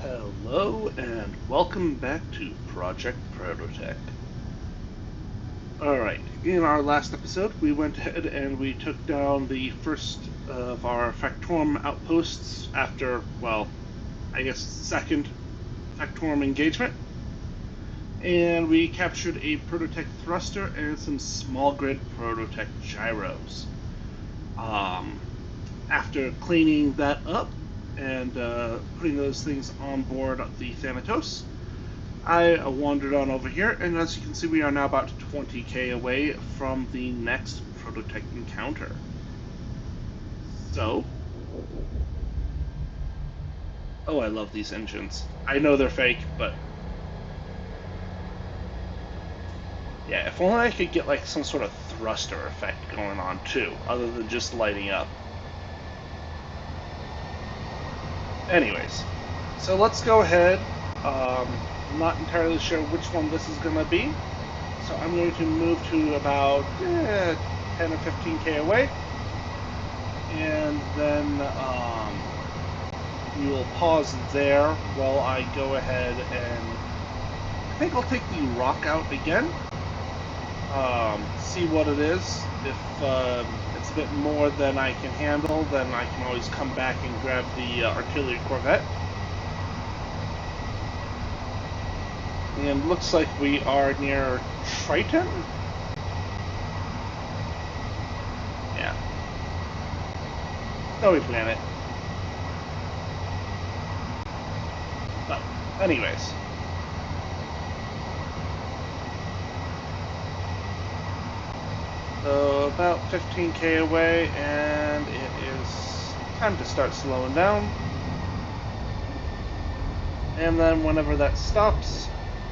Hello and welcome back to Project Prototech. Alright, in our last episode we went ahead and we took down the first of our Factorum outposts after, well, I guess second Factorum engagement. And we captured a Prototech thruster and some small grid Prototech gyros. After cleaning that up and putting those things on board the Thanatos, I wandered on over here, and as you can see, we are now about 20k away from the next Prototech encounter. So, oh, I love these engines. I know they're fake, but yeah, if only I could get like some sort of thruster effect going on too, other than just lighting up. Anyways, so let's go ahead. I'm not entirely sure which one this is going to be, so I'm going to move to about 10 or 15k away, and then we will pause there while I go ahead and I think I'll take the rock out again, see what it is. If it's a bit more than I can handle, then I can always come back and grab the artillery corvette. And looks like we are near Triton. Yeah. Snowy planet. But, anyways. So, about 15k away, and it is time to start slowing down. And then whenever that stops,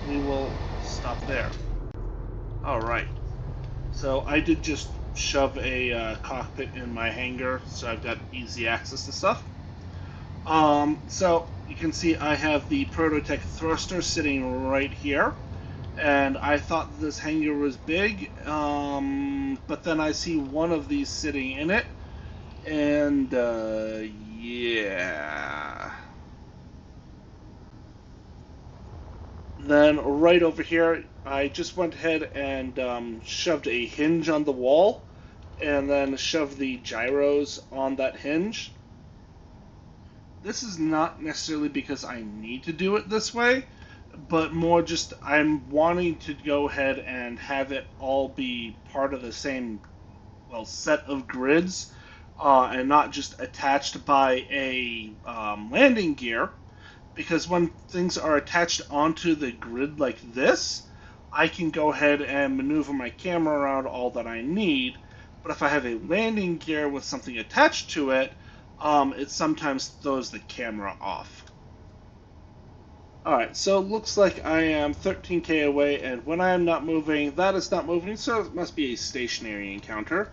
we will stop there. Alright. So, I did just shove a cockpit in my hangar, so I've got easy access to stuff. So, you can see I have the Prototech thruster sitting right here. And I thought this hangar was big, but then I see one of these sitting in it, and yeah. Then right over here, I just went ahead and shoved a hinge on the wall, and then shoved the gyros on that hinge. This is not necessarily because I need to do it this way, but more just I'm wanting to go ahead and have it all be part of the same, well, set of grids, and not just attached by a landing gear, because when things are attached onto the grid like this, I can go ahead and maneuver my camera around all that I need, but if I have a landing gear with something attached to it, it sometimes throws the camera off. Alright, so it looks like I am 13k away, and when I am not moving, that is not moving, so it must be a stationary encounter.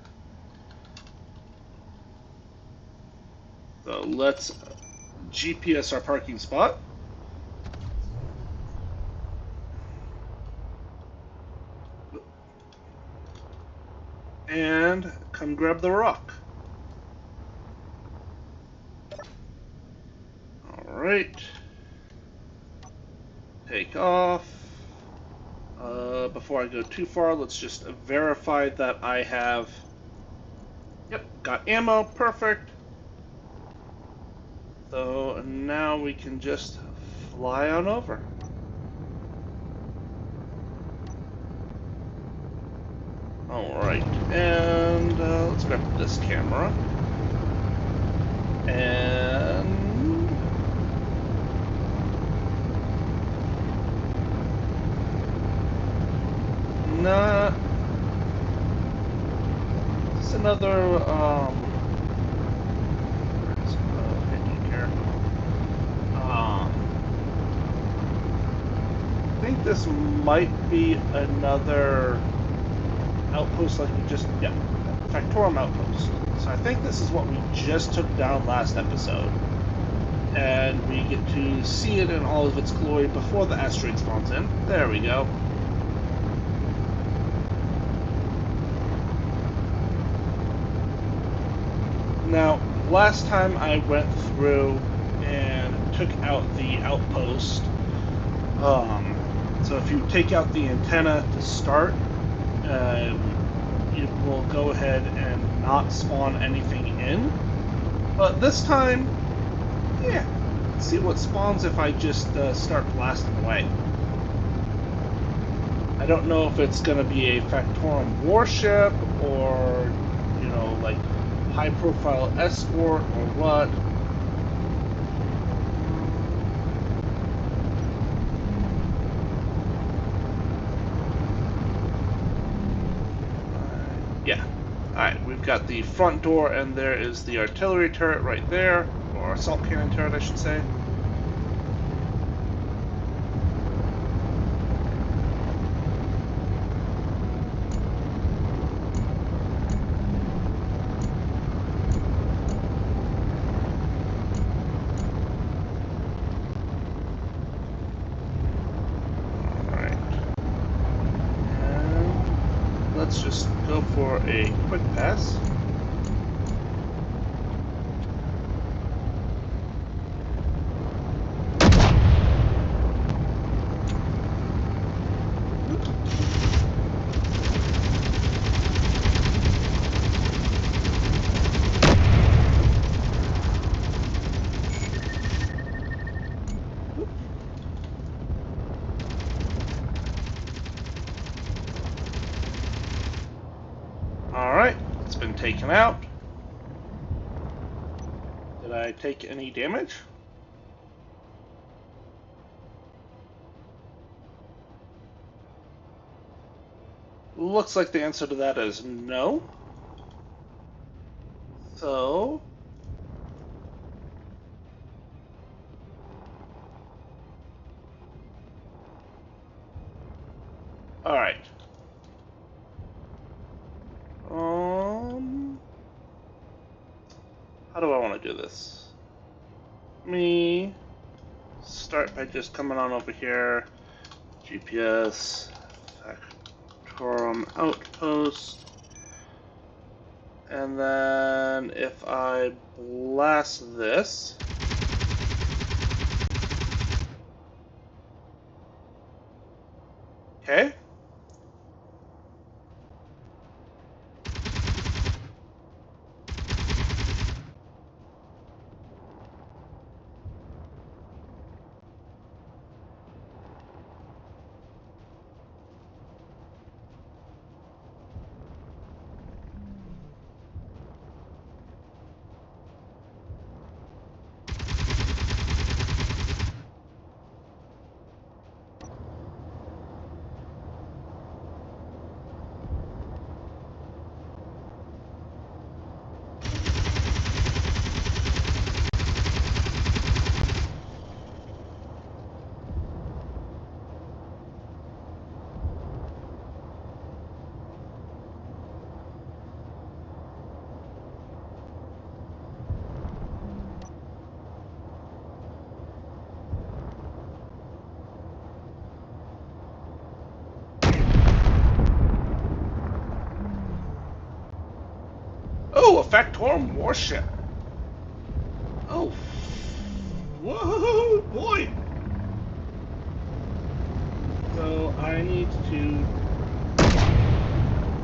So let's GPS our parking spot. And come grab the rock. Alright. Take off. Before I go too far, let's just verify that I have... Yep, got ammo, perfect. So now we can just fly on over. Alright, and let's grab this camera. And... Nah. It's another, I think this might be another outpost like we just, yeah, Factorum outpost. So I think this is what we just took down last episode. And we get to see it in all of its glory before the asteroid spawns in. There we go. Now, last time I went through and took out the outpost. So if you take out the antenna to start, it will go ahead and not spawn anything in. But this time, yeah, let's see what spawns if I just start blasting away. I don't know if it's going to be a Factorum warship or, you know, like high-profile escort or what. Yeah. Alright, we've got the front door, and there is the artillery turret right there, or assault cannon turret, I should say. Let's just go for a quick pass. Alright, it's been taken out. Did I take any damage? Looks like the answer to that is no. So... Alright. How do I want to do this? Let me start by just coming on over here. GPS, Factorum outpost. And then if I blast this, okay. Oh, a Factorum warship. Oh, whoa, boy. So I need to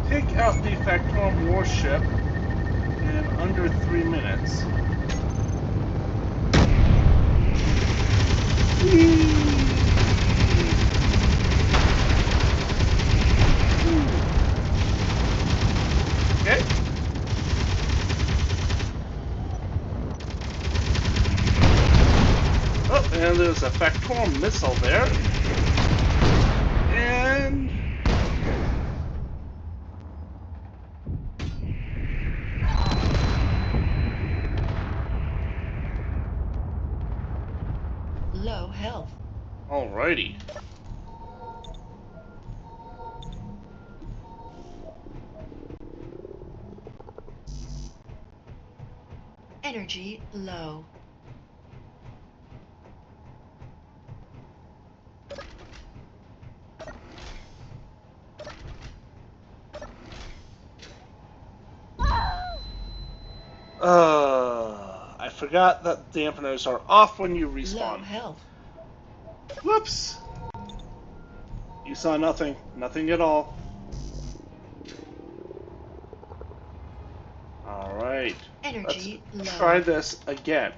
take out the Factorum warship in under 3 minutes. Okay. Oh, and there's a Factorum missile there. And... Low health. Alrighty. Energy low. I forgot that dampeners are off when you Low respawn. health. Whoops! You saw nothing. Nothing at all. Alright. Energy Let's low. try this again.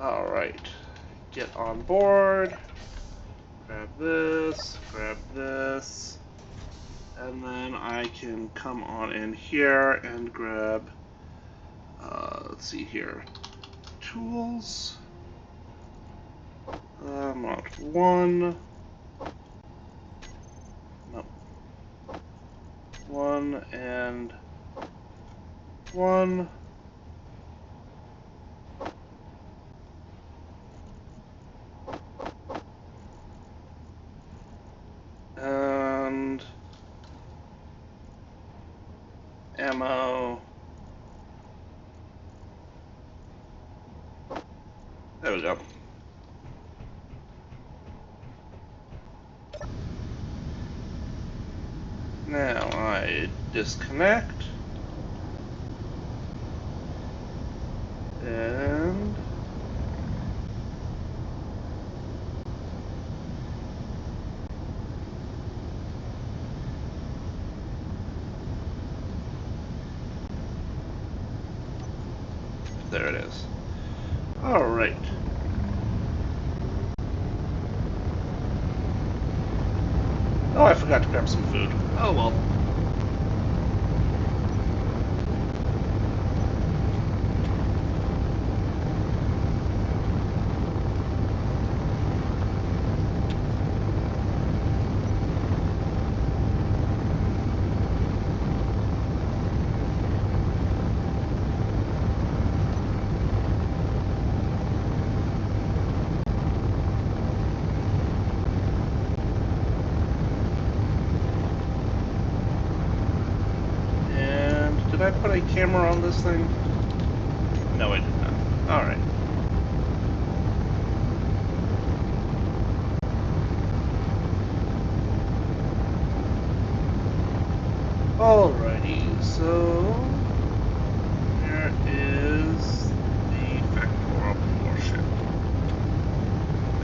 Alright. Get on board. Grab this. And then I can come on in here and grab, let's see here, tools, not one, no, one and one, and ammo. There we go. Now I disconnect. And there it is. All right. Oh, I forgot to grab some food. Oh well. Did I put a camera on this thing? No, I did not. Alright. Alrighty, so here is the Factorum Warship.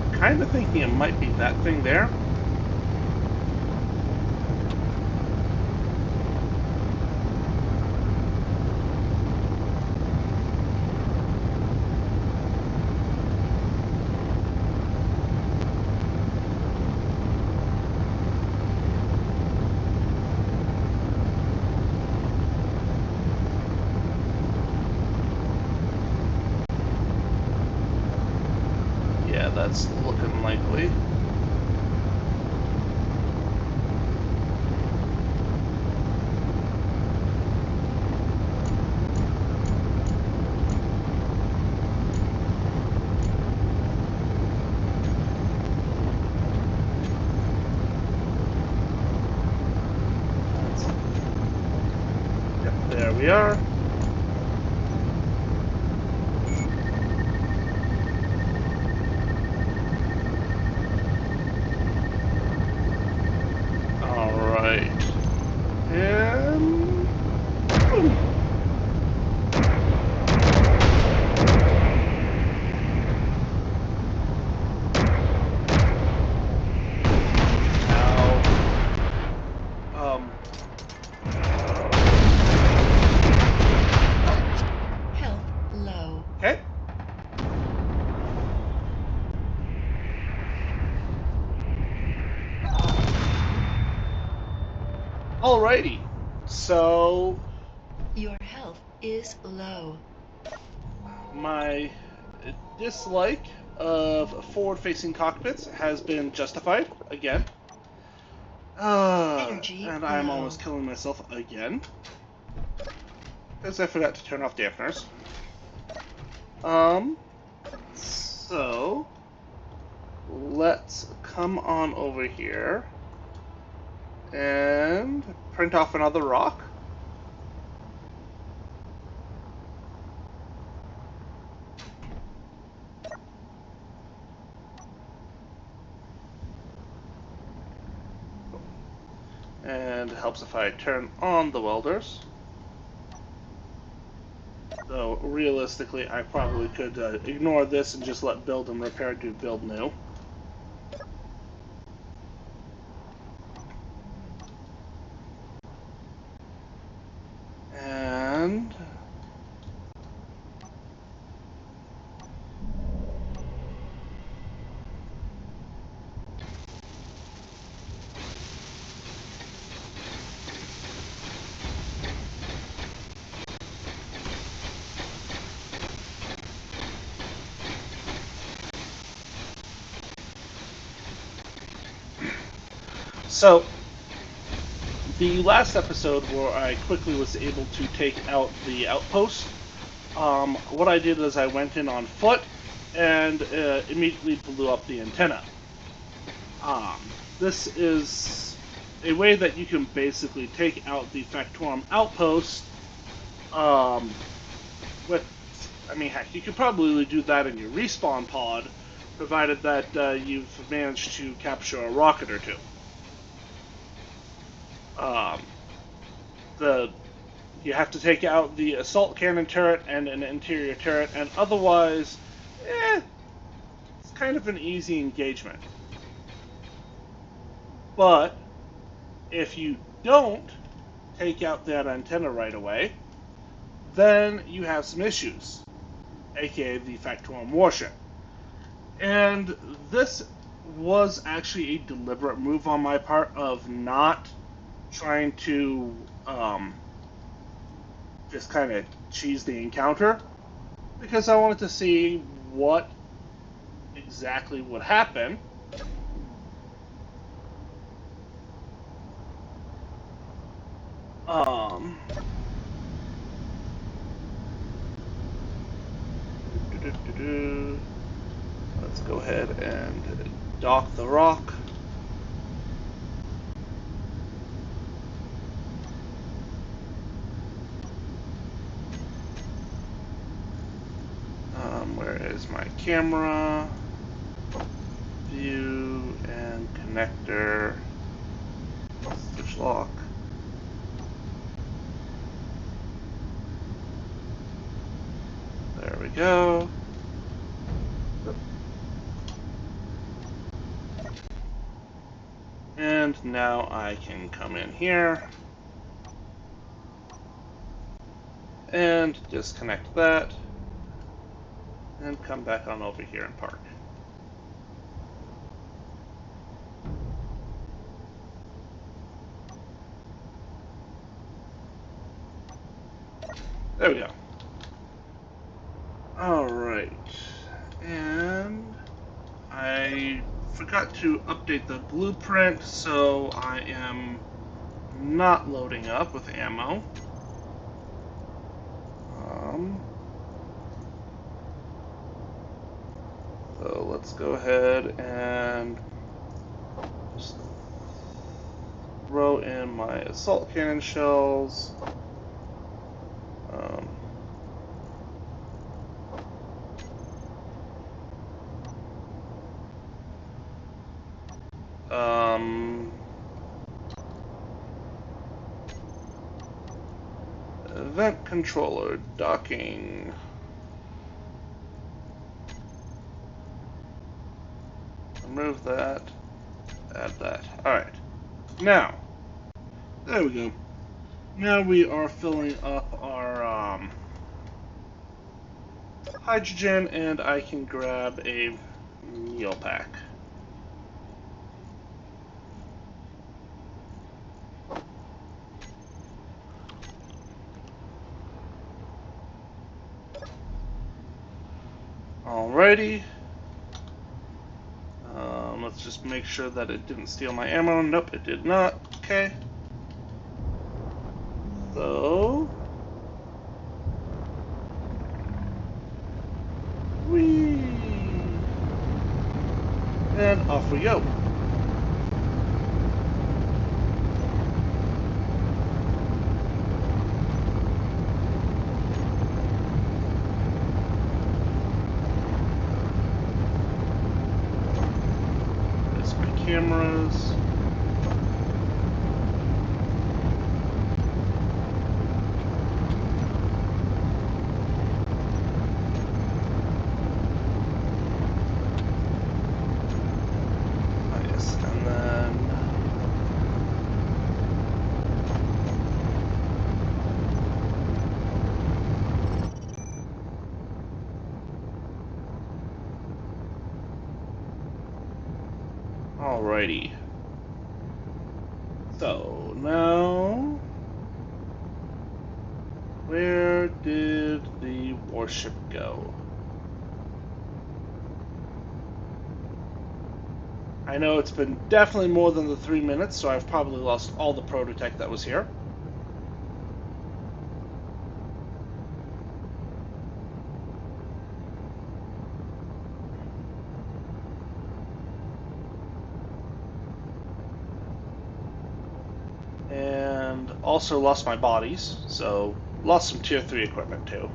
I'm kind of thinking it might be that thing there. That's looking likely. Yep, there we are. Alrighty, so Your health is low. my dislike of forward-facing cockpits has been justified again. Energy And I'm low. almost killing myself again because I forgot to turn off dampeners. So let's come on over here and print off another rock. And it helps if I turn on the welders. Though realistically, I probably could ignore this and just let build and repair do build new. And so, the last episode where I quickly was able to take out the outpost, what I did is I went in on foot and immediately blew up the antenna. This is a way that you can basically take out the Factorum outpost with, I mean, heck, you could probably do that in your respawn pod, provided that you've managed to capture a rocket or two. You have to take out the assault cannon turret and an interior turret, and otherwise, it's kind of an easy engagement. But if you don't take out that antenna right away, then you have some issues, aka the Factorum Warship. And this was actually a deliberate move on my part of not trying to just kind of cheese the encounter, because I wanted to see what exactly would happen. Let's go ahead and dock the rock. Where is my camera? View and connector. Switch lock. There we go. And now I can come in here and disconnect that and come back on over here and park. There we go. Alright, and I forgot to update the blueprint, so I am not loading up with ammo. So let's go ahead and just throw in my assault cannon shells. Event controller docking. Remove that. Add that. Alright. Now, there we go. Now we are filling up our hydrogen, and I can grab a meal pack. Alrighty. Let's just make sure that it didn't steal my ammo. Nope, it did not. Okay. So... whee! And off we go. Cameras. Alrighty. So, now... Where did the warship go? I know it's been definitely more than the 3 minutes, so I've probably lost all the Prototech that was here. And also lost my bodies, so lost some tier 3 equipment too.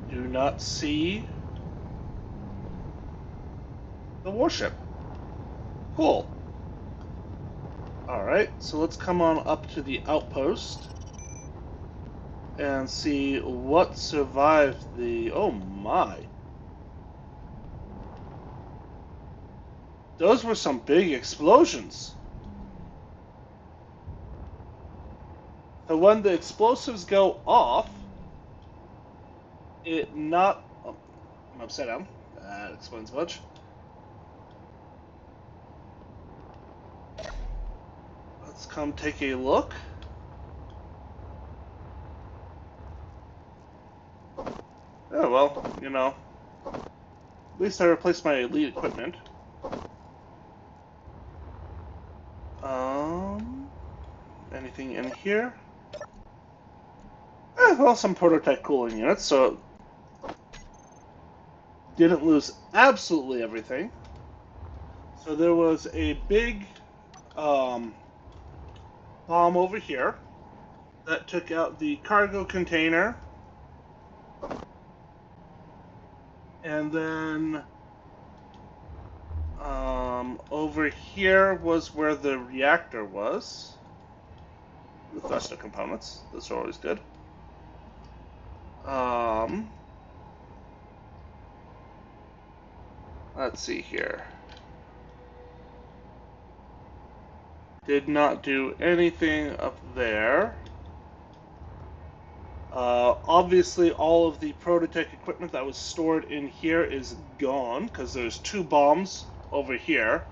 Do not see the warship. Cool. Alright, so let's come on up to the outpost and see what survived the... Oh my. Those were some big explosions. So when the explosives go off, it not... Oh, I'm upside down. That explains much. Let's come take a look. Oh, well, you know. At least I replaced my elite equipment. Anything in here? Well, some Prototech cooling units, so didn't lose absolutely everything. So there was a big bomb over here that took out the cargo container, and then over here was where the reactor was. The thruster components. Those are always good. Let's see here. Did not do anything up there. Obviously, all of the Prototech equipment that was stored in here is gone, because there's 2 bombs over here.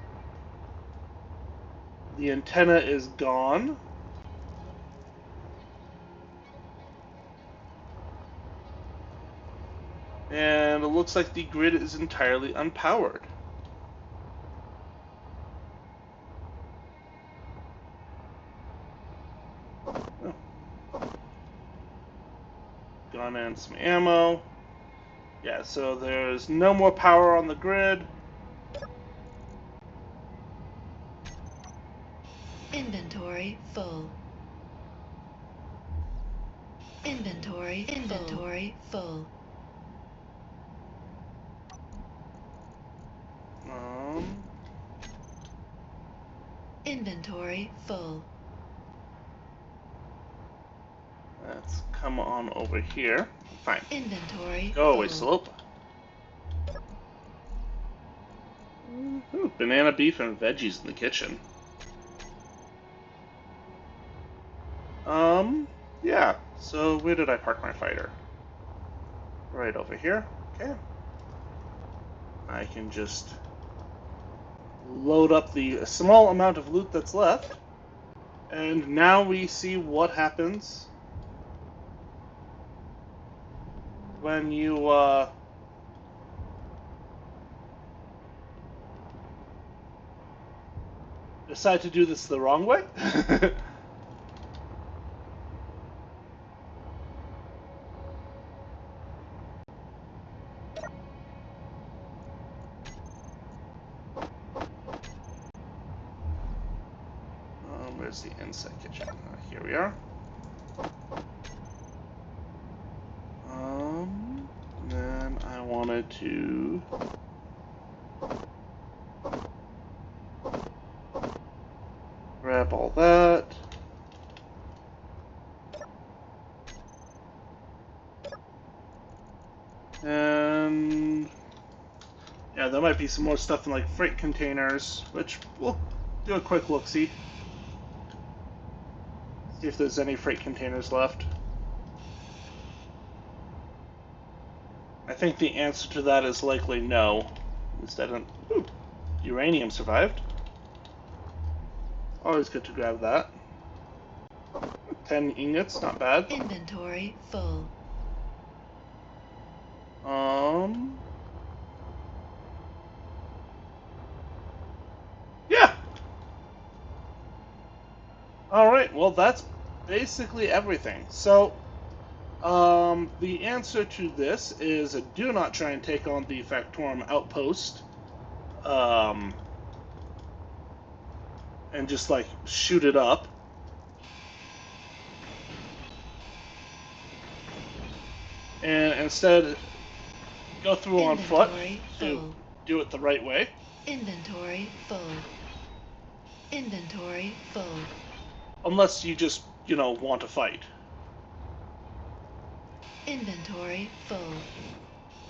The antenna is gone. And it looks like the grid is entirely unpowered. Oh. Gun and some ammo. Yeah, so there's no more power on the grid. Inventory full. Inventory full. Inventory full. Let's come on over here. Fine. Inventory Go full. away, slope. Ooh, banana beef and veggies in the kitchen. Yeah. So where did I park my fighter? Right over here. Okay. I can just load up the small amount of loot that's left. And now we see what happens when you, decide to do this the wrong way. Where's the inside kitchen? Here we are. Then I wanted to grab all that. And yeah, there might be some more stuff in like freight containers, which we'll do a quick look-see. See if there's any freight containers left. I think the answer to that is likely no. Instead of... Ooh, uranium survived. Always good to grab that. 10 ingots, not bad. Inventory full. Yeah! Alright, well that's basically everything. So, the answer to this is do not try and take on the Factorum outpost. And just like shoot it up. And instead go through on foot to do it the right way. Inventory full. Inventory full. Unless you just, want to fight. Inventory full.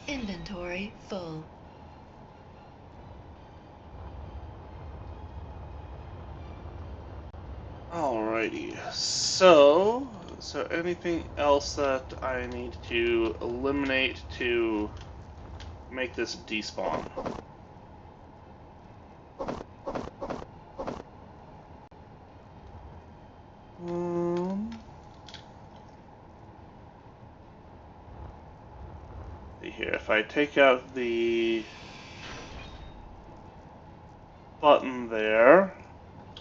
Inventory full. Alrighty, so anything else that I need to eliminate to make this despawn? See here, if I take out the button there,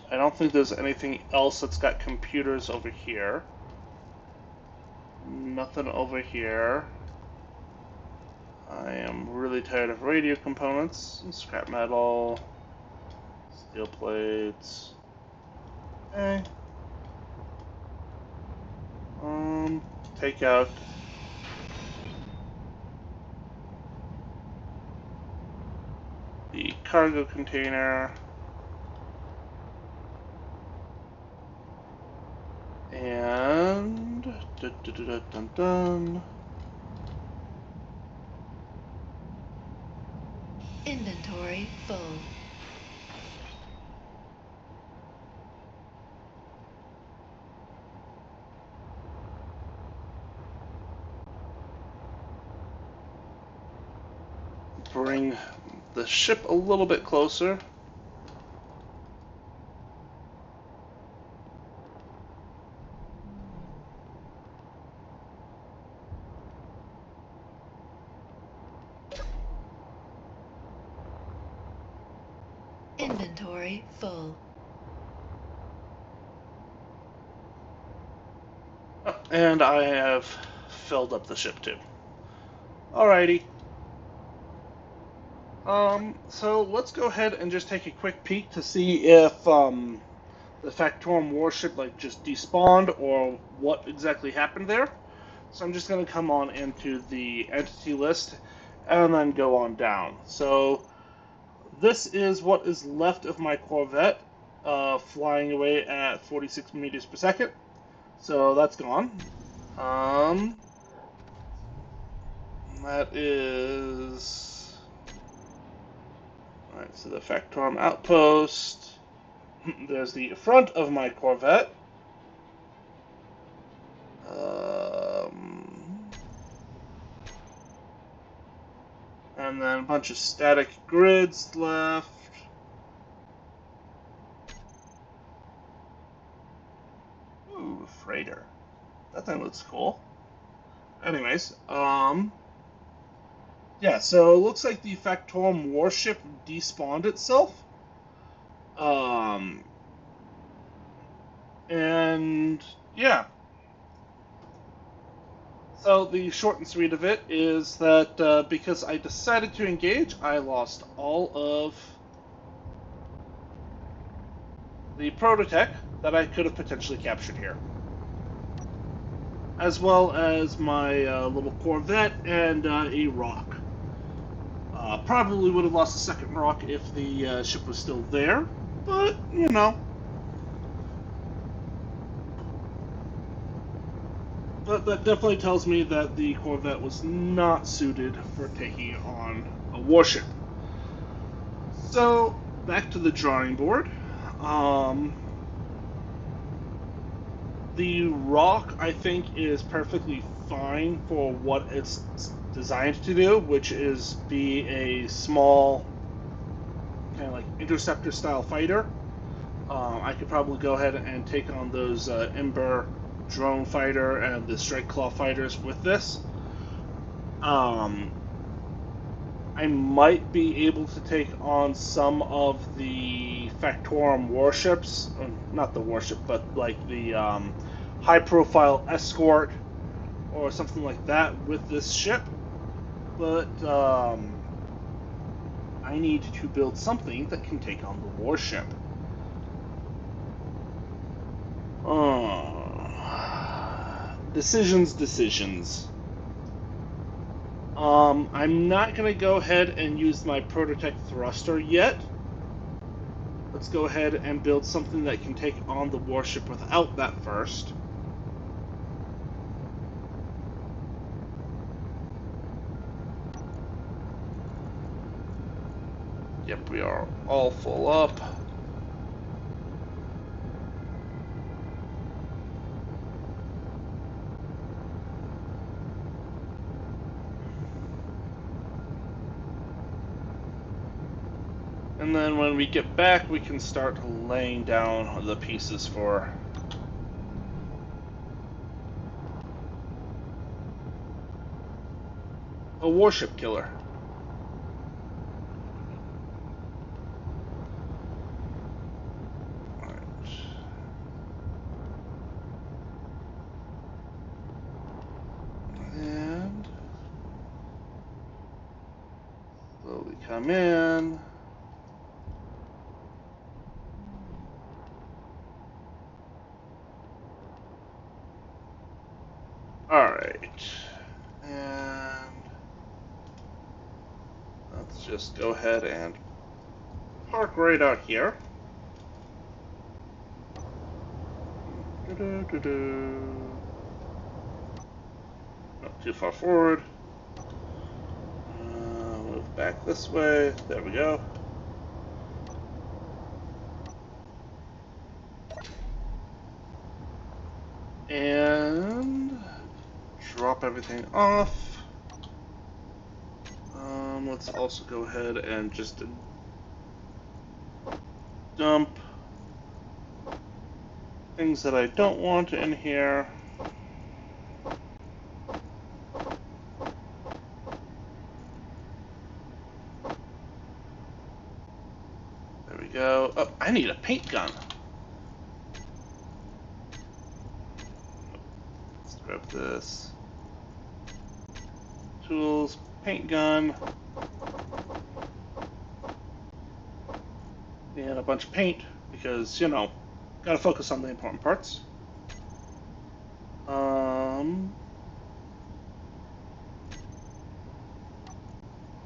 I don't think there's anything else that's got computers over here. Nothing over here. I am really tired of radio components. Scrap metal. Steel plates. Okay. Take out the cargo container. And dun. Inventory full. Bring the ship a little bit closer. Inventory full. And I have filled up the ship too. Alrighty. So let's go ahead and just take a quick peek to see if the Factorum warship just despawned or what exactly happened there. So I'm just going to come on into the entity list and then go on down. So this is what is left of my corvette flying away at 46 meters per second. So that's gone. That is... Alright, so the Factorum outpost. There's the front of my corvette. And then a bunch of static grids left. Ooh, freighter. That thing looks cool. Anyways, yeah, so it looks like the Factorum warship despawned itself. And yeah. So the short and sweet of it is that because I decided to engage, I lost all of the Prototech that I could have potentially captured here, as well as my little corvette and a rock. Probably would have lost the second rock if the ship was still there, but, you know. But that definitely tells me that the corvette was not suited for taking on a warship. So, back to the drawing board. The rock, I think, is perfectly fine for what it's designed to do, which is be a small, kind of like interceptor-style fighter. I could probably go ahead and take on those Imber drone fighter and the strike claw fighters with this. I might be able to take on some of the Factorum warships, not the warship, but like the high-profile escort or something like that with this ship. But I need to build something that can take on the warship. Decisions. I'm not going to go ahead and use my Prototech thruster yet. Let's go ahead and build something that can take on the warship without that first. Yep, we are all full up. And then when we get back, we can start laying down the pieces for a warship killer. And slowly come in. Alright, and let's just go ahead and park right out here. Not too far forward. Move back this way. There we go. And drop everything off. Let's also go ahead and just dump things that I don't want in here. There we go. Oh, I need a paint gun. Let's grab this. Tools, paint gun. And a bunch of paint, because, you know, gotta focus on the important parts.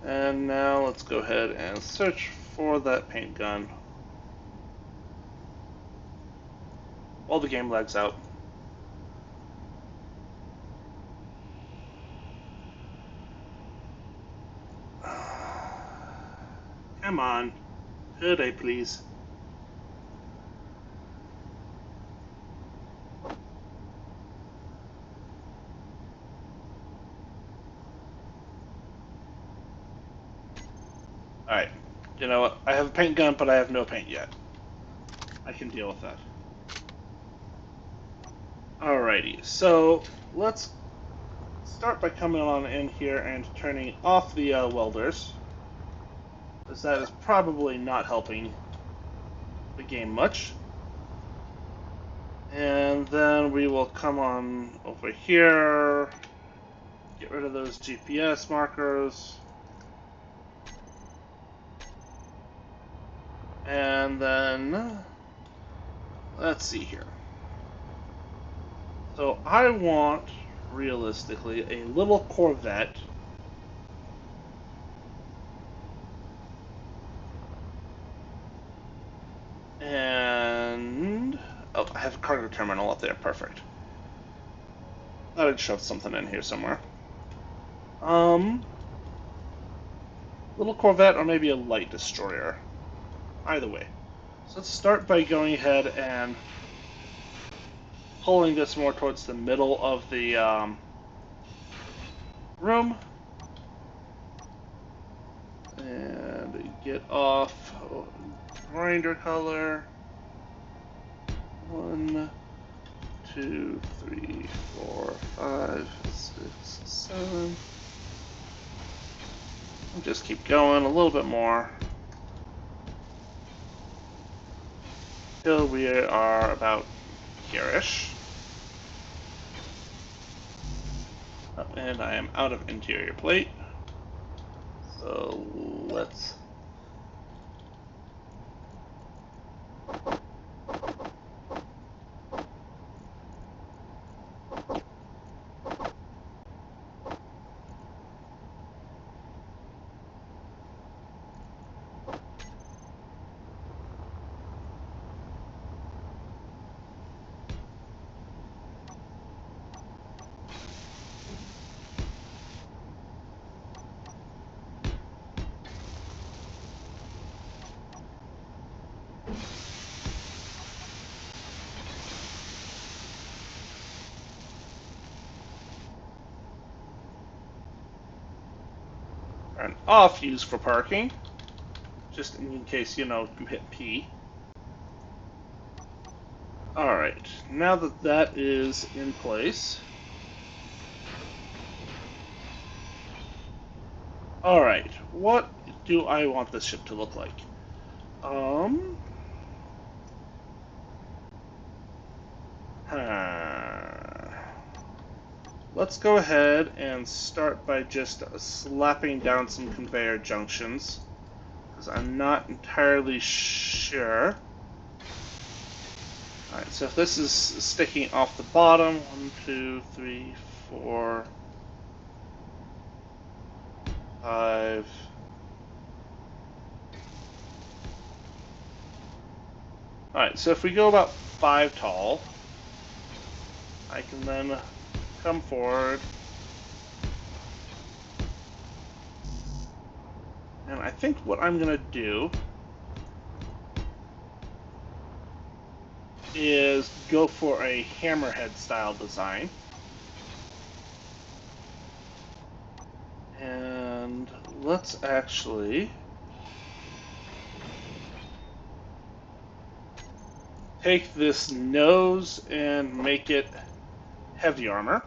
And now let's go ahead and search for that paint gun while the game lags out. Come on. Could I please? Alright. You know what? I have a paint gun, but I have no paint yet. I can deal with that. Alrighty. So, let's start by coming on in here and turning off the welders, as that is probably not helping the game much. And then we will come on over here, get rid of those GPS markers, and then let's see here. So I want, realistically, a little corvette. And oh, I have a cargo terminal up there. Perfect. I would shove something in here somewhere. Little corvette or maybe a light destroyer. Either way. So let's start by going ahead and pulling this more towards the middle of the room. And get off grinder color. 1, 2, 3, 4, 5, 6, 7. And just keep going a little bit more. Till we are about here-ish. Oh, and I am out of interior plate. So let's... An off used for parking, just in case, you know, you hit P. Alright, now that that is in place. Alright, what do I want this ship to look like? Let's go ahead and start by just slapping down some conveyor junctions, because I'm not entirely sure. Alright, so if this is sticking off the bottom, 1, 2, 3, 4, 5. Alright, so if we go about 5 tall, I can then come forward. And I think what I'm going to do is go for a hammerhead style design. And let's actually take this nose and make it heavy armor.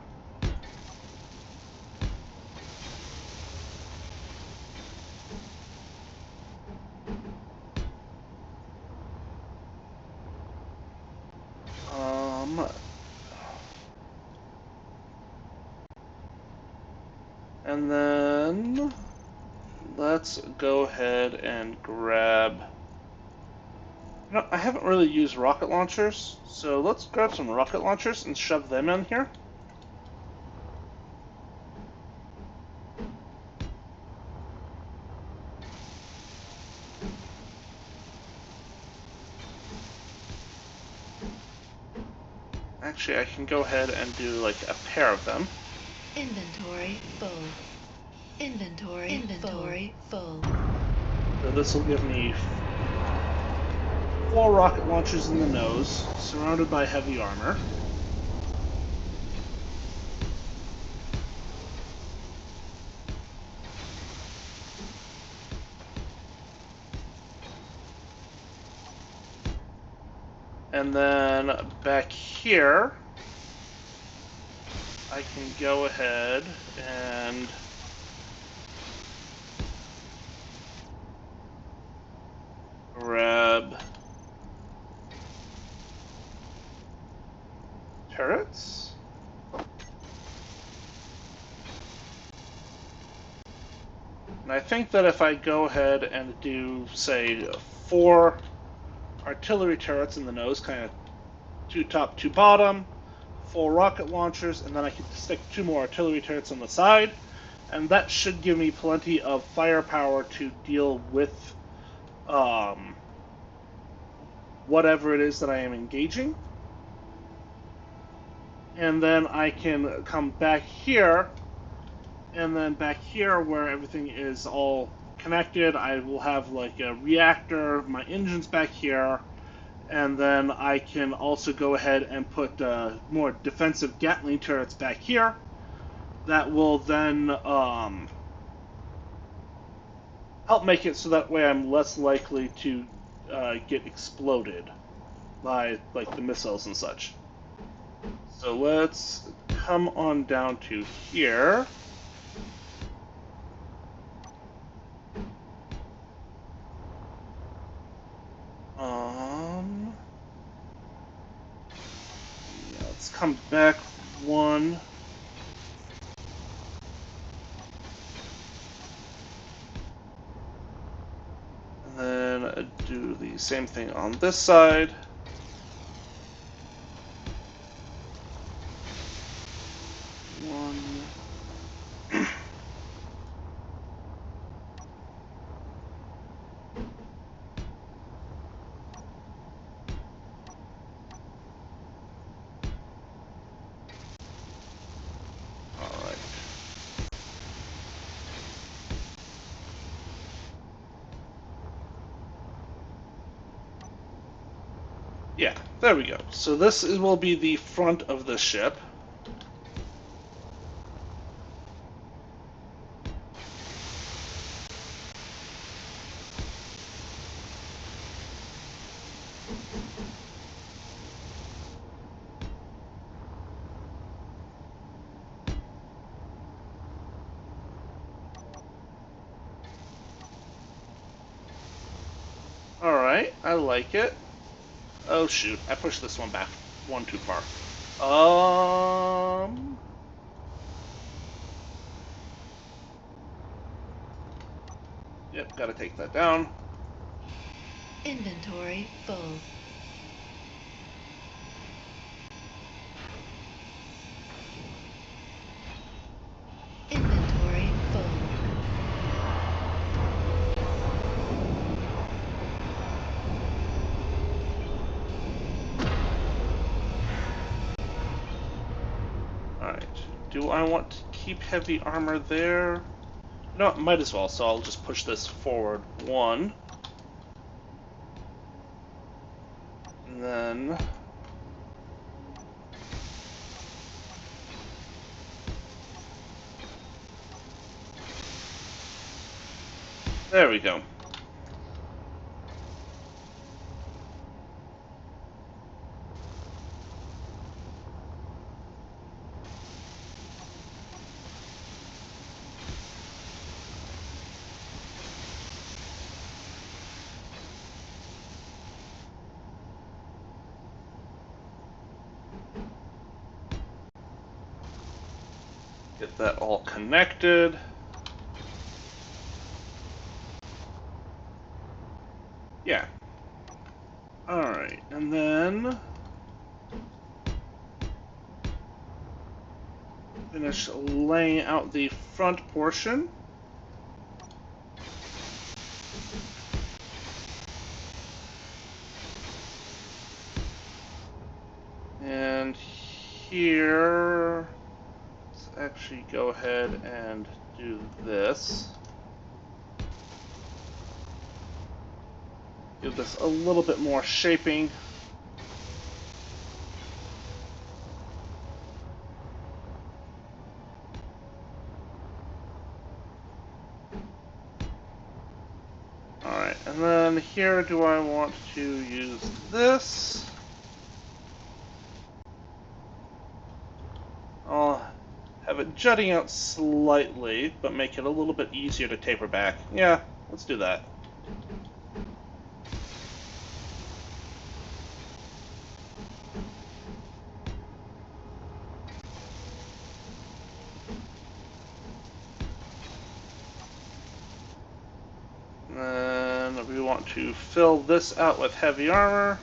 And then let's go ahead and grab... You know, I haven't really used rocket launchers, so let's grab some rocket launchers and shove them in here. Actually, I can go ahead and do like a pair of them. Inventory full. Inventory full. So this will give me 4 rocket launchers in the nose, surrounded by heavy armor. And then back here, I can go ahead and grab turrets. And I think that if I go ahead and do, say, 4 artillery turrets in the nose, kind of 2 top, 2 bottom, 4 rocket launchers, and then I can stick 2 more artillery turrets on the side. And that should give me plenty of firepower to deal with whatever it is that I am engaging. And then I can come back here, and then back here where everything is all connected, I will have like a reactor, my engine's back here, and then I can also go ahead and put more defensive Gatling turrets back here that will then help make it so that way I'm less likely to get exploded by like the missiles and such. So let's come on down to here. Yeah, let's come back 1. And then do the same thing on this side. Yeah, there we go. So this will be the front of the ship. Alright, I like it. Oh shoot, I pushed this one back 1 too far. Yep, gotta take that down. Inventory full. Inventory full. Alright, do I want to keep heavy armor there? No, might as well, so I'll just push this forward 1. And then... there we go. Get that all connected. Yeah. Alright, and then... finish laying out the front portion. And here... let's actually go ahead and do this. Give this a little bit more shaping. Alright, and then here do I want to use this? I'll have it jutting out slightly, but make it a little bit easier to taper back. Yeah, let's do that. And then we want to fill this out with heavy armor.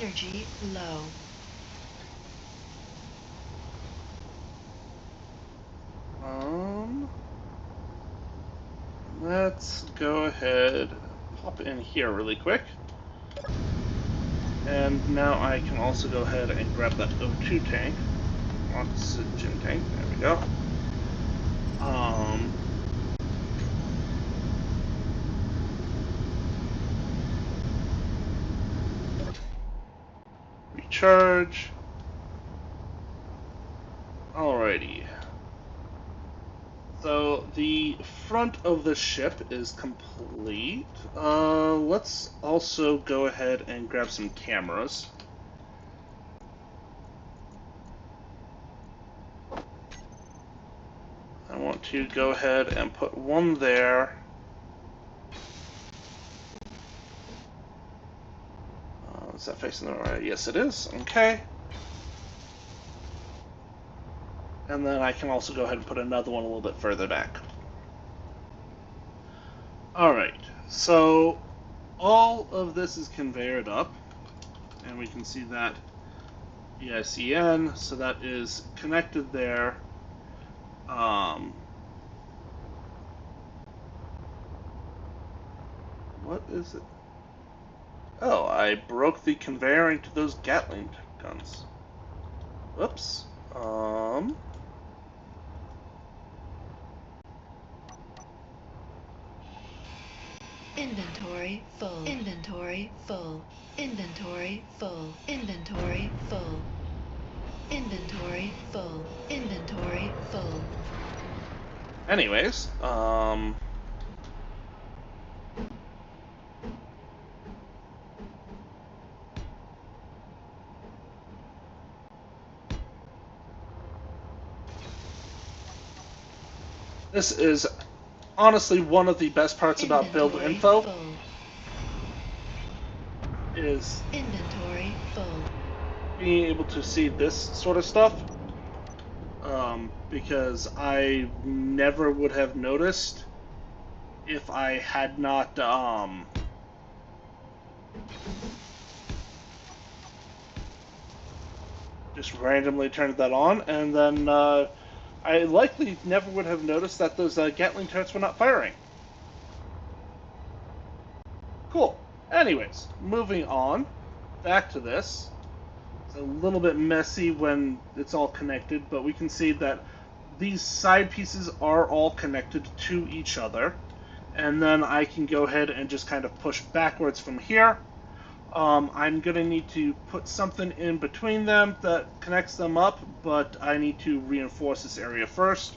Energy low. Let's go ahead, pop in here really quick. And now I can also go ahead and grab that O2 tank. Oxygen tank, there we go. Recharge. Alrighty. So the front of the ship is complete. Let's also go ahead and grab some cameras. I want to go ahead and put one there. Is that facing the right? Yes, it is. Okay. And then I can also go ahead and put another one a little bit further back. Alright, so all of this is conveyored up, and we can see that EICN, so that is connected there. What is it? Oh, I broke the conveyor into those Gatling guns. Whoops. Inventory full. Inventory full. Inventory full. Inventory full. Inventory full. Inventory full. Anyways, this is honestly one of the best parts about build info. Is inventory full. Being able to see this sort of stuff, because I never would have noticed if I had not just randomly turned that on, and then I likely never would have noticed that those Gatling turrets were not firing. Cool. Anyways, moving on. Back to this. It's a little bit messy when it's all connected, but we can see that these side pieces are all connected to each other. And then I can go ahead and just kind of push backwards from here. I'm going to need to put something in between them that connects them up, but I need to reinforce this area first.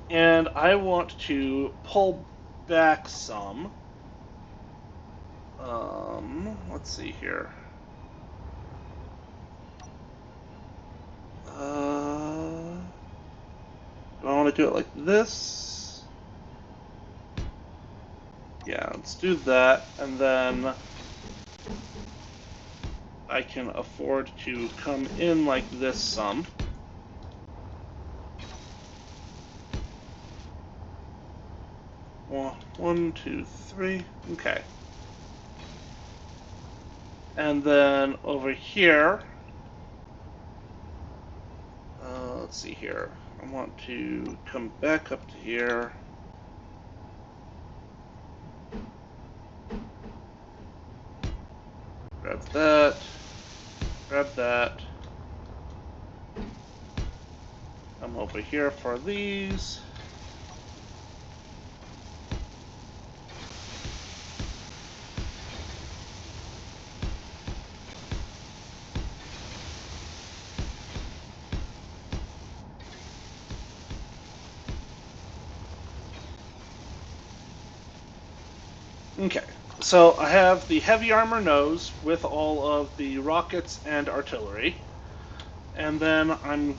And I want to pull back some. Let's see here. Do I want to do it like this? Yeah, let's do that, and then I can afford to come in like this some. One, two, three. Okay. And then over here, let's see here. I want to come back up to here. Grab that. Grab that. Come over here for these. Okay, so I have the heavy armor nose with all of the rockets and artillery, and then I'm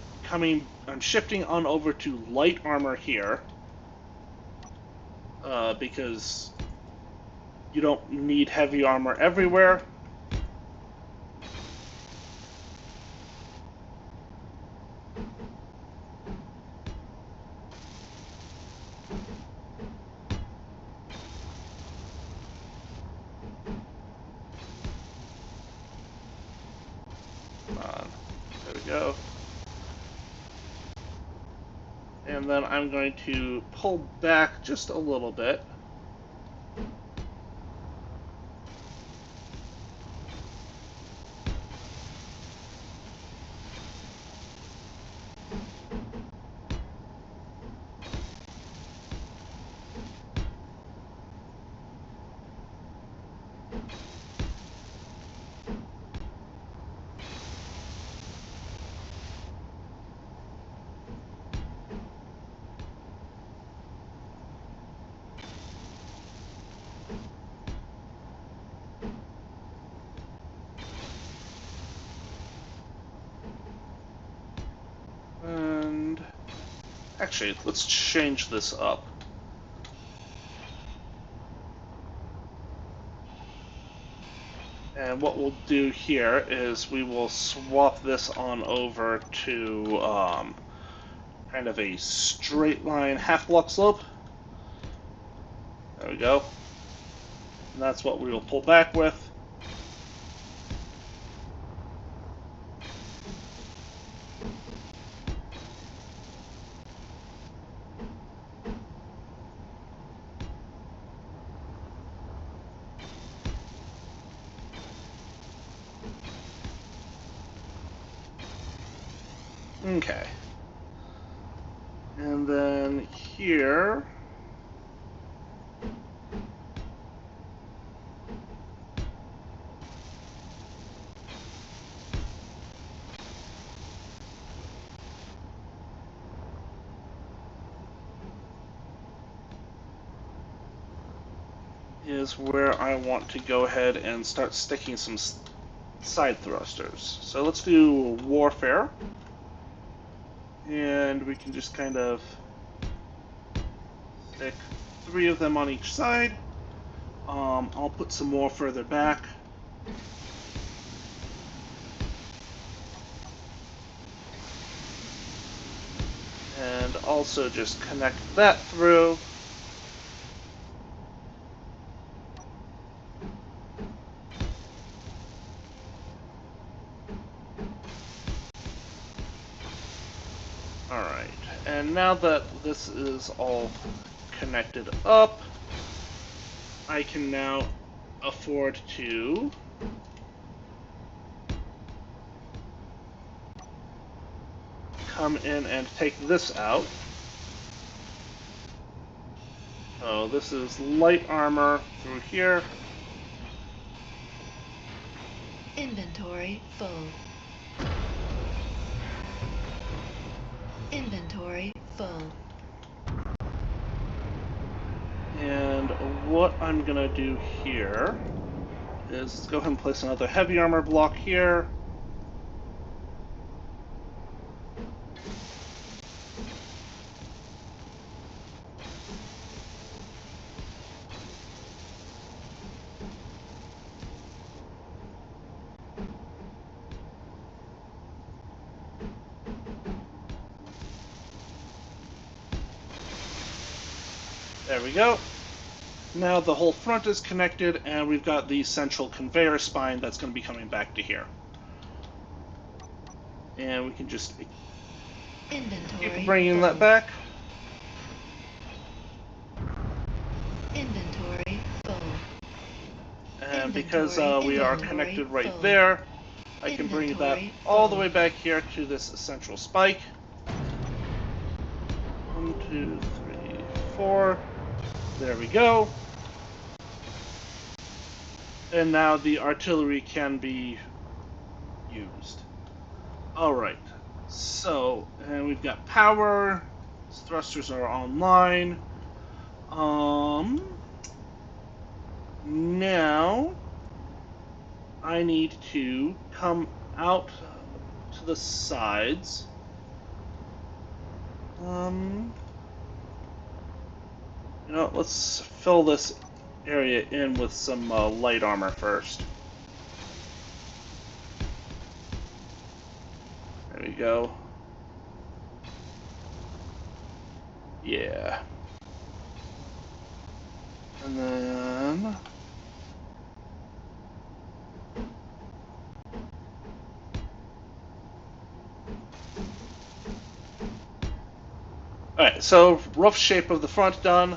shifting on over to light armor here, because you don't need heavy armor everywhere. go. And then I'm going to pull back just a little bit. And actually, let's change this up. And what we'll do here is we will swap this on over to kind of a straight line half block slope. There we go. And that's what we will pull back with. Okay. And then here, is where I want to go ahead and start sticking some side thrusters. So let's do warfare. And we can just kind of stick 3 of them on each side. I'll put some more further back. And also just connect that through. Alright, and now that this is all connected up, I can now afford to come in and take this out. So this is light armor through here. Inventory full. Inventory full. And what I'm gonna do here is let's go ahead and place another heavy armor block here. There we go. Now the whole front is connected, and we've got the central conveyor spine that's going to be coming back to here. And we can just keep bringing that back. Inventory full. And because we are connected right there, I can bring that all the way back here to this central spike. 1, 2, 3, 4. There we go. And now the artillery can be used. Alright, so, and we've got power. Thrusters are online. Now I need to come out to the sides. You know, let's fill this area in with some light armor first. There we go. Yeah. And then Alright, so rough shape of the front done.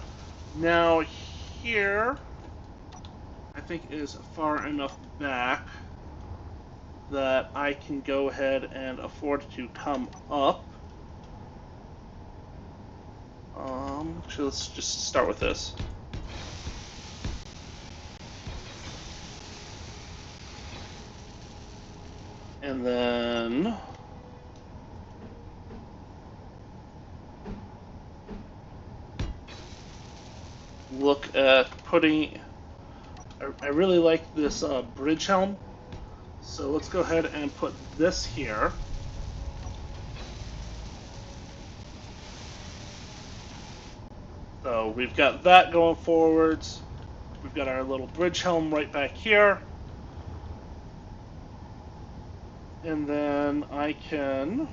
Now here, I think is far enough back that I can go ahead and afford to come up. Actually, let's just start with this. And then look at putting... I really like this bridge helm, so let's go ahead and put this here. So we've got that going forwards. We've got our little bridge helm right back here. And then I can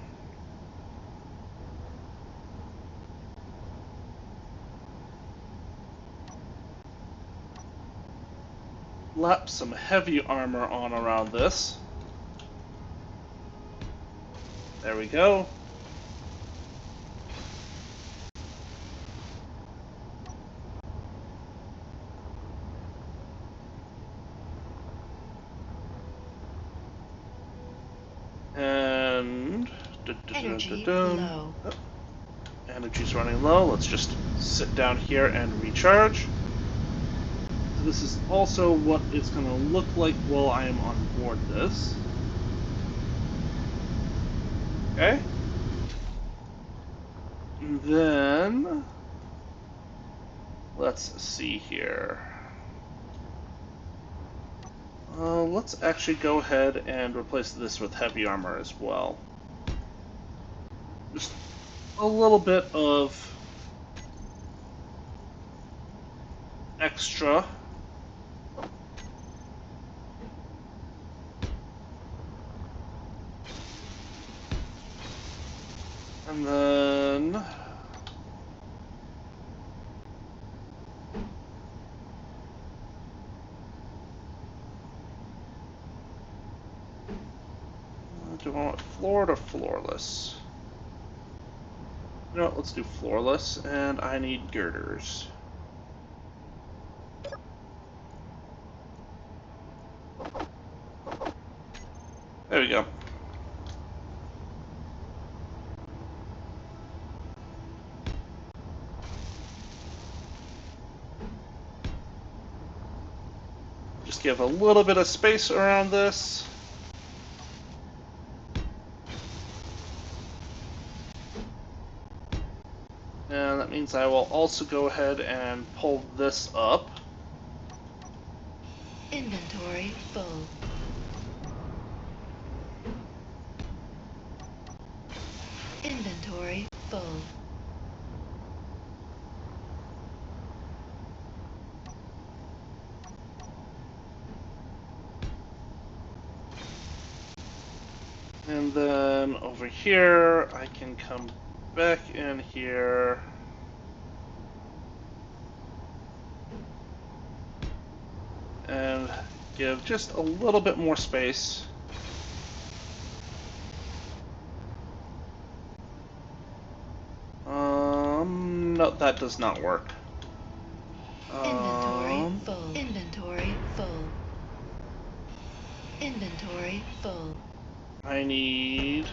lap some heavy armor on around this. There we go. And Energy low. Oh, energy's running low. Let's just sit down here and recharge. So this is also what it's going to look like while I am on board this. Okay. And then let's see here. Let's actually go ahead and replace this with heavy armor as well. Just a little bit of extra. And then do I want floored or floorless? You know what, let's do floorless, and I need girders. There we go. Just give a little bit of space around this. And that means I will also go ahead and pull this up. Inventory full. Inventory full. And then over here, I can come back in here. And give just a little bit more space. No, that does not work. Inventory full. Inventory full. Inventory full. I need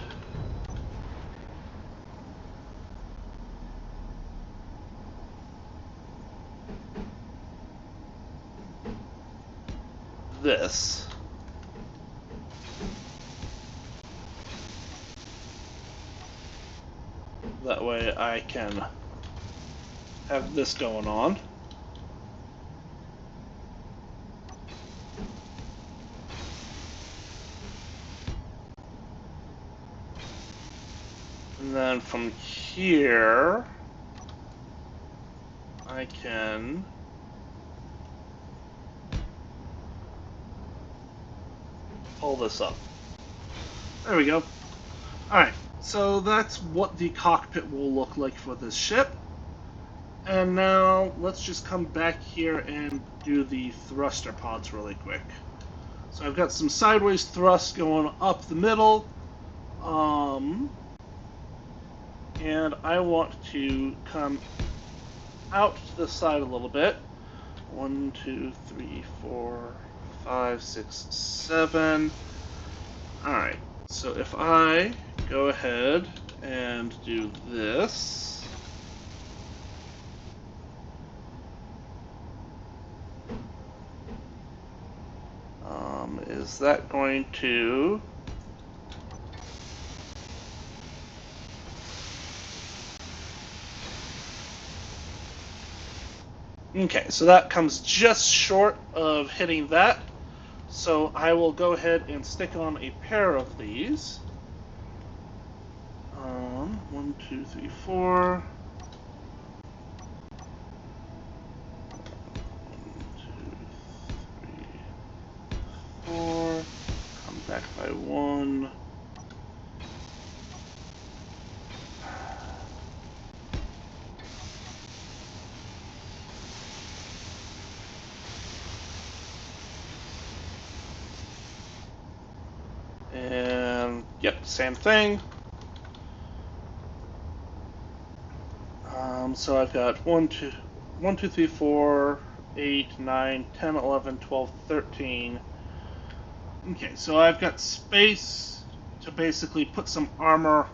this. That way I can have this going on. And then from here, I can pull this up. There we go. Alright, so that's what the cockpit will look like for this ship. And now let's just come back here and do the thruster pods really quick. So I've got some sideways thrust going up the middle. and I want to come out to the side a little bit. 1, 2, 3, 4, 5, 6, 7. Alright, so if I go ahead and do this, is that going to... Okay, so that comes just short of hitting that. So I will go ahead and stick on a pair of these. 1, 2, 3, 4. 1, 2, 3, 4. Come back by 1. And yep, same thing. So I've got 1, 2, 3, 4, 8, 9, 10, 11, 12, 13. Okay, so I've got space to basically put some armor,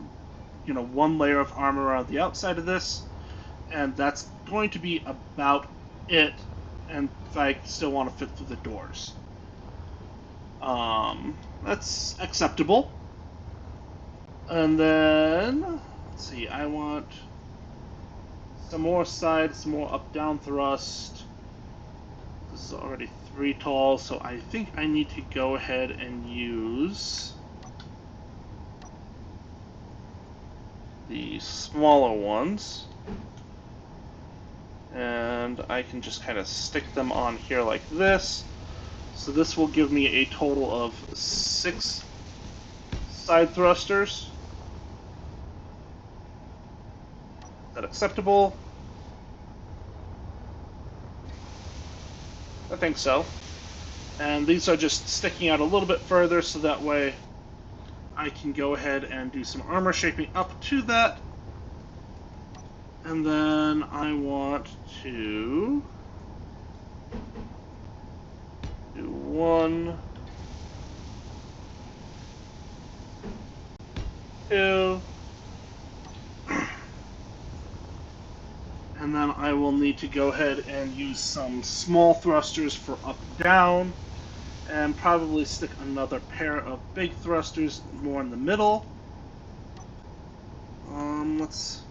one layer of armor around the outside of this, and that's going to be about it, and if I still want to fit through the doors. That's acceptable. And then, let's see, I want some more side, some more up-down thrust. This is already 3 tall, so I think I need to go ahead and use the smaller ones. And I can just kind of stick them on here like this. So this will give me a total of 6 side thrusters. Is that acceptable? I think so. And these are just sticking out a little bit further, so that way I can go ahead and do some armor shaping up to that. And then I want to do 1, 2, and then I will need to go ahead and use some small thrusters for up-down, and probably stick another pair of big thrusters more in the middle. Let's...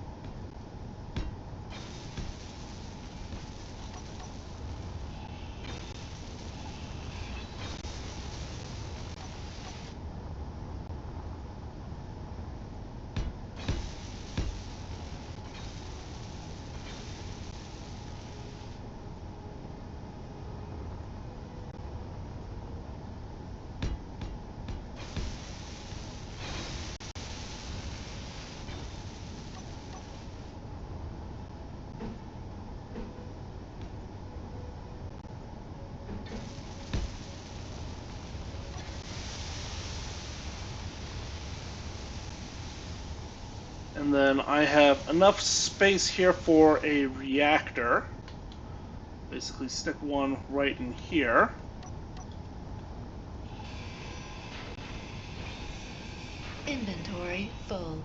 And then I have enough space here for a reactor. Basically stick one right in here. Inventory full.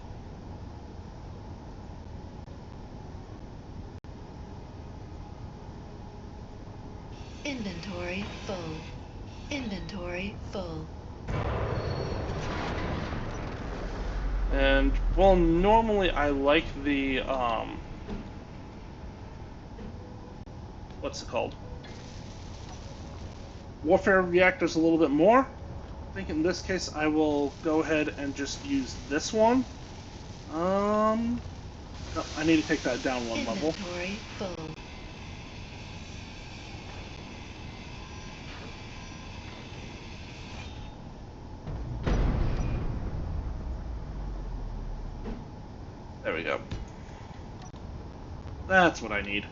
Inventory full. Inventory full. And, well, normally I like the, what's it called? Warfare reactors a little bit more. I think in this case I will go ahead and just use this one. No, I need to take that down one level. Inventory full. There we go. That's what I need.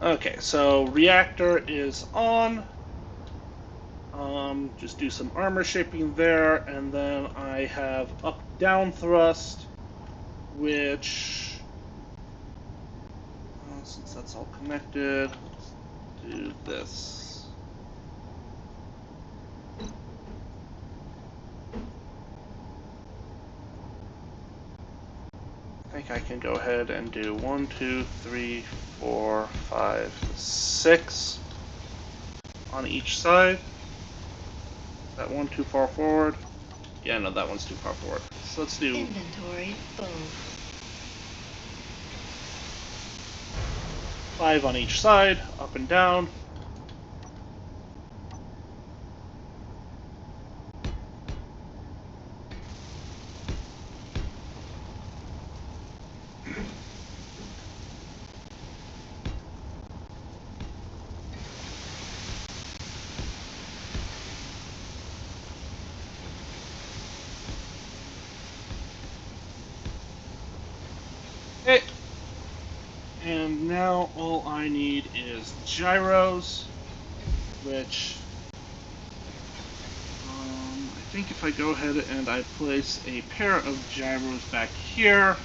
Okay, so reactor is on. Just do some armor shaping there, and then I have up-down thrust, which, since that's all connected, let's do this. I think I can go ahead and do 1, 2, 3, 4, 5, 6 on each side. Is that one too far forward? Yeah, no, that one's too far forward. So let's do Inventory full. 5 on each side, up and down. Okay. And now all I need is gyros, which I think if I go ahead and I place a pair of gyros back here,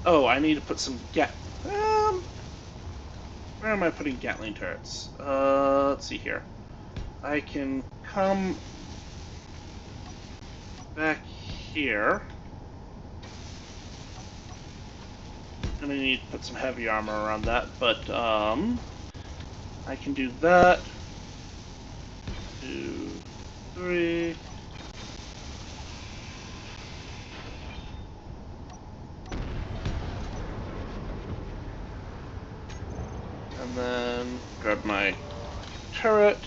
oh, I need to put some where am I putting Gatling turrets? Let's see here. I can come back here. And I need to put some heavy armor around that, but I can do that. 2, 3. And then grab my turret.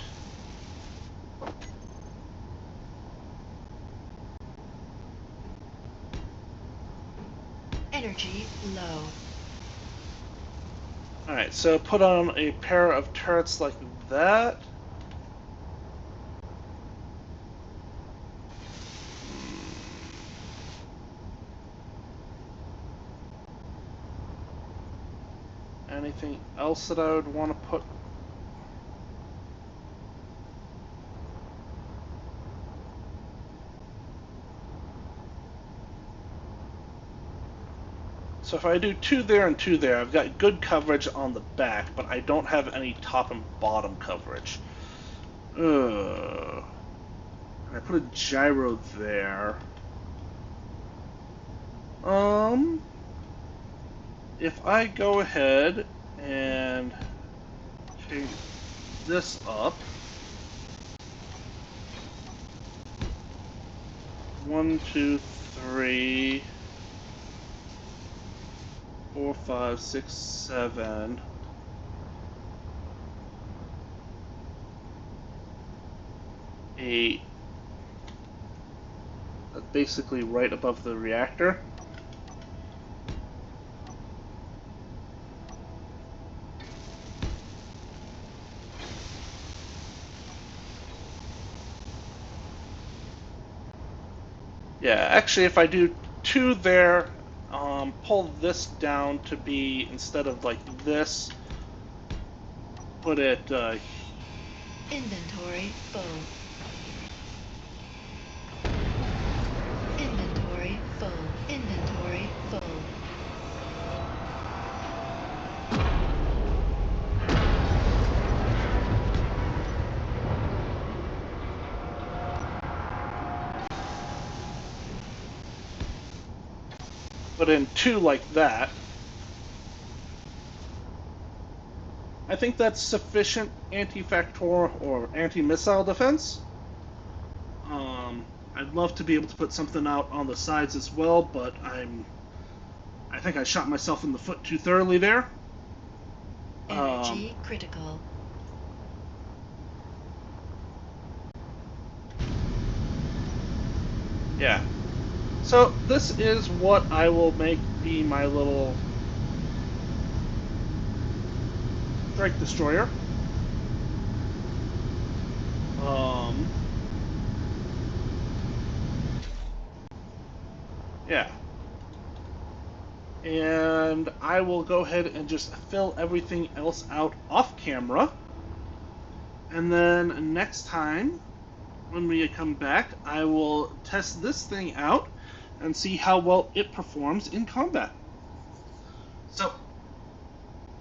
Energy low. Alright, so put on a pair of turrets like that. Anything else that I would want to put? So if I do 2 there and 2 there, I've got good coverage on the back, but I don't have any top and bottom coverage. Ugh. And I put a gyro there. If I go ahead and change this up, 1, 2, 3, 4, 5, 6, 7. 8. That's basically right above the reactor. Yeah, actually, if I do 2 there, pull this down to be, instead of like this, put it Inventory full. Inventory full. Inventory full. put in 2 like that. I think that's sufficient anti-factor or anti-missile defense. I'd love to be able to put something out on the sides as well, but I think I shot myself in the foot too thoroughly there. Energy critical. Yeah. So this is what I will make be my little strike destroyer. Yeah. And I will go ahead and just fill everything else out off camera. And then next time, when we come back, I will test this thing out and see how well it performs in combat. So,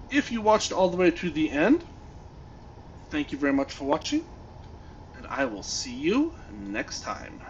if you watched all the way to the end, thank you very much for watching, and I will see you next time.